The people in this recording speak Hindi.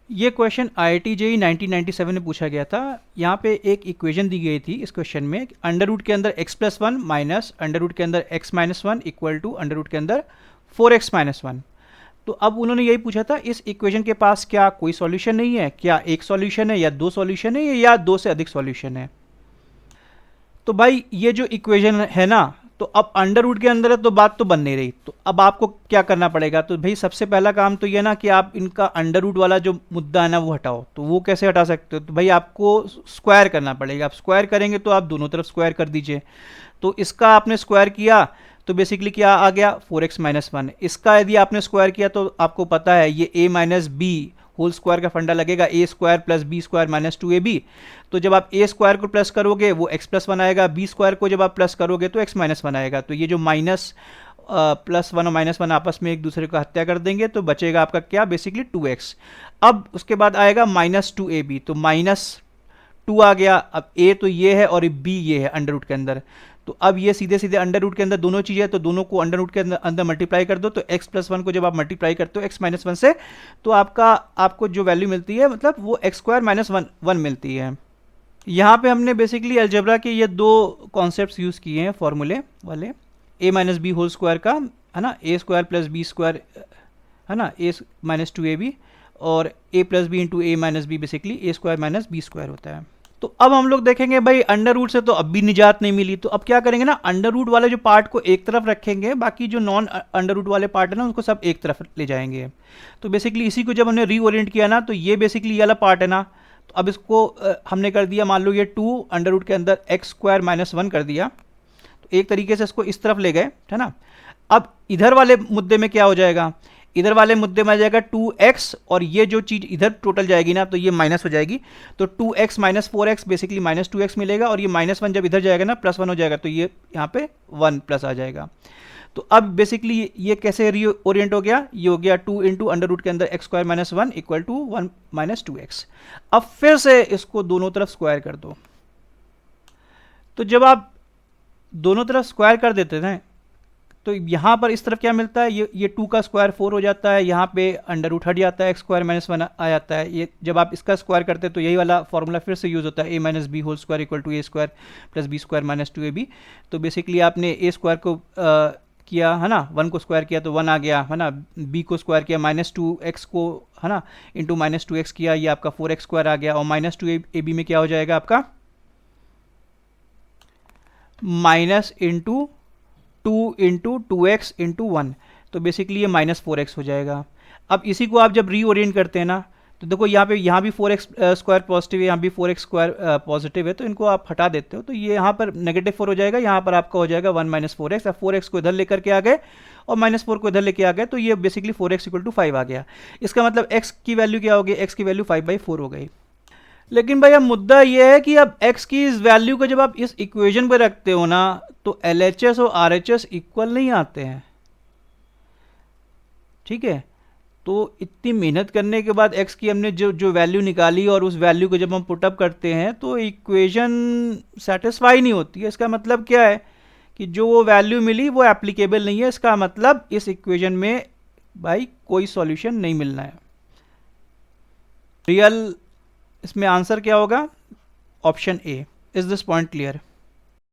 ये क्वेश्चन IIT JEE 1997 में पूछा गया था। यहाँ पे एक इक्वेशन दी गई थी इस क्वेश्चन में, अंडर रूट के अंदर x+1 माइनस अंडर रूट के अंदर x-1 equal to under root के अंदर 4x-1। तो अब उन्होंने यही पूछा था, इस इक्वेशन के पास क्या कोई सॉल्यूशन नहीं है, क्या एक सॉल्यूशन है या दो सॉल्यूशन है या दो से अधिक सॉल्यूशन है। तो भाई ये जो इक्वेशन है ना, तो अब अंडर रूट के अंदर है तो बात तो बन नहीं रही। तो अब आपको क्या करना पड़ेगा, तो भाई सबसे पहला काम तो ये ना कि आप इनका अंडर रूट वाला जो मुद्दा है ना वो हटाओ। तो वो कैसे हटा सकते हो, तो भाई आपको स्क्वायर करना पड़ेगा। आप स्क्वायर करेंगे तो आप दोनों तरफ स्क्वायर कर दीजिए। तो इसका आपने स्क्वायर किया तो बेसिकली क्या आ गया 4x-1। इसका यदि आपने स्क्वायर किया तो आपको पता है ये a minus B whole square का फंडा लगेगा, A square plus B square minus 2ab। तो जब आप ए स्क्वायर को प्लस करोगे वो x+1 आएगा, बी स्क्वायर को जब आप प्लस करोगे तो x-1 आएगा। तो ये जो माइनस +1 और -1 आपस में एक दूसरे को हत्या कर देंगे, तो बचेगा आपका क्या बेसिकली 2x। अब उसके बाद आएगा -2ab, तो -2 आ गया। अब a तो ये है और b ये है अंडर रूट के अंदर। तो अब ये सीधे सीधे अंडर रूट के अंदर दोनों चीज़ें, तो दोनों को अंडर रूट के अंदर मल्टीप्लाई कर दो। तो x+1 को जब आप मल्टीप्लाई करते हो x-1 से, तो आपको जो वैल्यू मिलती है मतलब वो x² - 1 मिलती है। यहाँ पे हमने बेसिकली अलजेब्रा के ये दो कॉन्सेप्ट्स यूज़ किए हैं फॉर्मूले वाले, a minus B whole square का, है ना, a square plus B square, है ना, a माइनस 2ab, और a plus B into a minus B basically a square minus B square होता है। तो अब हम लोग देखेंगे भाई अंडर रूट से तो अब भी निजात नहीं मिली, तो अब क्या करेंगे ना, अंडर रूट वाले जो पार्ट को एक तरफ रखेंगे, बाकी जो नॉन अंडर रूट वाले पार्ट है ना उनको सब एक तरफ ले जाएंगे। तो बेसिकली इसी को जब हमने रीओरिएंट किया ना, तो ये बेसिकली ये वाला पार्ट है ना, तो अब इसको हमने कर दिया, मान लो ये 2 अंडर रूट के अंदर x² - 1 कर दिया। तो एक तरीके से इसको इस तरफ ले गए, है ना। अब इधर वाले मुद्दे में क्या हो जाएगा, इधर वाले मुद्दे में आ जाएगा 2x, और ये जो चीज़ इधर टोटल जाएगी ना तो ये माइनस हो जाएगी। तो 2x - 4x बेसिकली -2x मिलेगा, और ये -1 जब इधर जाएगा ना +1 हो जाएगा, तो ये यहाँ पे 1 प्लस आ जाएगा। तो अब बेसिकली ये कैसे रीओरिएंट हो गया, ये हो गया 2 इंटू अंडर रूट के अंदर x² - 1 इक्वल टू 1 - 2x। अब फिर से इसको दोनों तरफ स्क्वायर कर दो। तो जब आप दोनों तरफ स्क्वायर कर देते हैं तो यहाँ पर इस तरफ क्या मिलता है, ये 2 का स्क्वायर 4 हो जाता है, यहाँ पे अंडर रूट हट जाता है, x² - 1 आ जाता है। ये जब आप इसका स्क्वायर करते हैं तो यही वाला फॉर्मूला फिर से यूज़ होता है, a minus B whole square equal to a square plus B square minus 2ab। तो बेसिकली आपने a स्क्वायर को किया, है ना, 1 को स्क्वायर किया तो 1 आ गया, है ना, b को स्क्वायर किया -2x को, है ना, इंटू -2x किया, ये आपका 4x² आ गया, और -2ab में क्या हो जाएगा आपका minus into 2 into 2x into 1, तो बेसिकली ये -4x हो जाएगा। अब इसी को आप जब रीओरिएंट करते हैं ना, तो देखो यहाँ भी 4x स्क्वायर पॉजिटिव है, यहाँ भी 4x स्क्वायर पॉजिटिव है, तो इनको आप हटा देते हो तो ये यहाँ पर -4 हो जाएगा, यहाँ पर आपका हो जाएगा 1 - 4x। अब 4x को इधर लेकर के आ गए और -4 को इधर लेके आ गए, तो ये बेसिकली 4x इक्वल टू 5 आ गया। इसका मतलब x की वैल्यू क्या हो गई, x की वैल्यू 5/4 हो गई। लेकिन भाई अब मुद्दा ये है कि अब x की इस वैल्यू को जब आप इस इक्वेशन पे रखते हो ना, तो LHS और RHS इक्वल नहीं आते हैं, ठीक है। तो इतनी मेहनत करने के बाद x की हमने जो वैल्यू निकाली, और उस वैल्यू को जब हम पुटअप करते हैं तो इक्वेशन सेटिस्फाई नहीं होती है। इसका मतलब क्या है कि जो वो वैल्यू मिली वो एप्लीकेबल नहीं है। इसका मतलब इस इक्वेशन में भाई कोई सॉल्यूशन नहीं मिलना है। रियल इसमें आंसर क्या होगा, option A. Is this point clear?